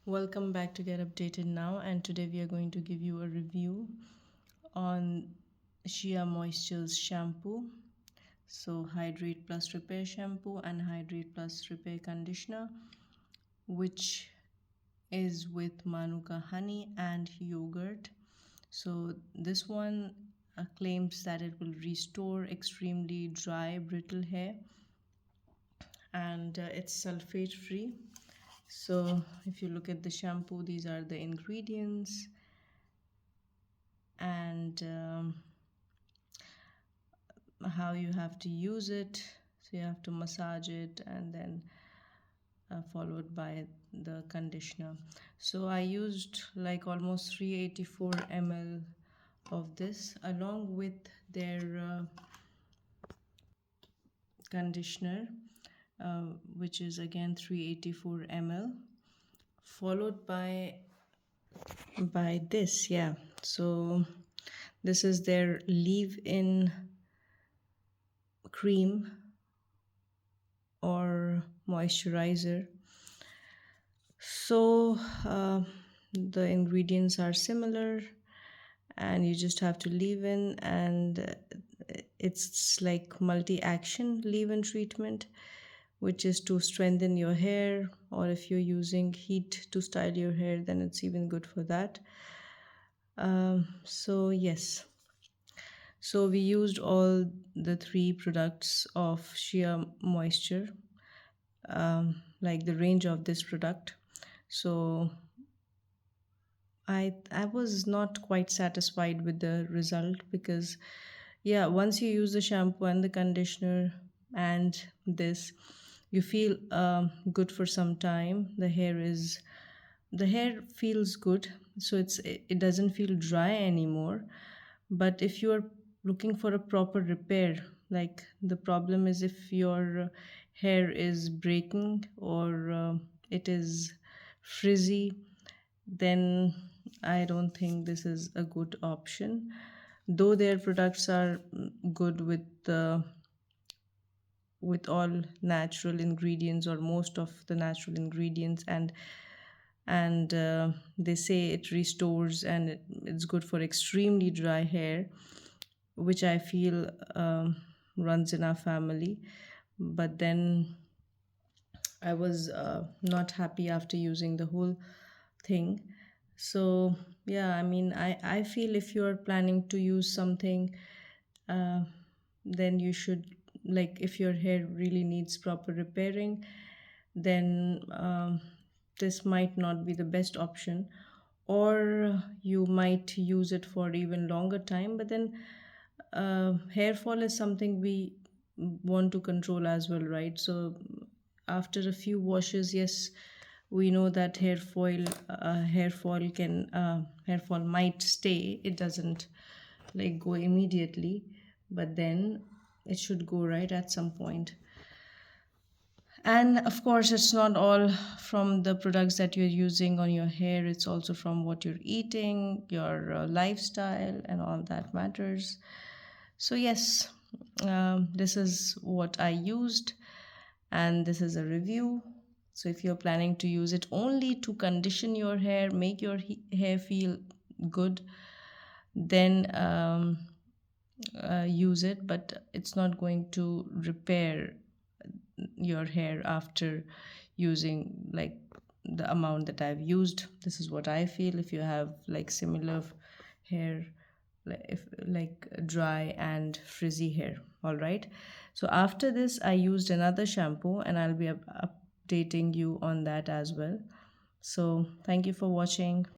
Welcome back to Get Updated Now, and today we are going to give you a review on Shea Moisture's shampoo. So, Hydrate Plus Repair Shampoo and Hydrate Plus Repair Conditioner, which is with Manuka honey and yogurt. So, this one claims that it will restore extremely dry, brittle hair, and it's sulfate free. So, if you look at the shampoo, these are the ingredients and how you have to use it. So you have to massage it and then followed by the conditioner. So I used like almost 384 ml of this along with their conditioner, which is again 384 ml, followed by this. Yeah, so this is their leave-in cream or moisturizer. So the ingredients are similar and you just have to leave in, and it's like multi-action leave-in treatment, which is to strengthen your hair, or if you're using heat to style your hair, then it's even good for that. So yes, so we used all the three products of Shea Moisture, like the range of this product. So I was not quite satisfied with the result because yeah, once you use the shampoo and the conditioner and this, you feel good for some time. The hair feels good, so it doesn't feel dry anymore. But if you are looking for a proper repair, like the problem is if your hair is breaking or it is frizzy, then I don't think this is a good option. Though their products are good with all natural ingredients or most of the natural ingredients, and they say it restores and it's good for extremely dry hair, which I feel runs in our family. But then I was not happy after using the whole thing. So yeah, I mean, I feel if you're planning to use something, uh, then you should, like, if your hair really needs proper repairing, then this might not be the best option, or you might use it for even longer time. But then hair fall is something we want to control as well, right? So after a few washes, yes, we know that hair fall might stay. It doesn't like go immediately, but then it should go right at some point. And of course, it's not all from the products that you're using on your hair, it's also from what you're eating, your lifestyle, and all that matters. So, yes, this is what I used, and this is a review. So, if you're planning to use it only to condition your hair, make your hair feel good, then use it, but it's not going to repair your hair after using like the amount that I've used. This is what I feel. If you have like similar hair, like if like dry and frizzy hair, all right. So after this, I used another shampoo, and I'll be updating you on that as well. So thank you for watching.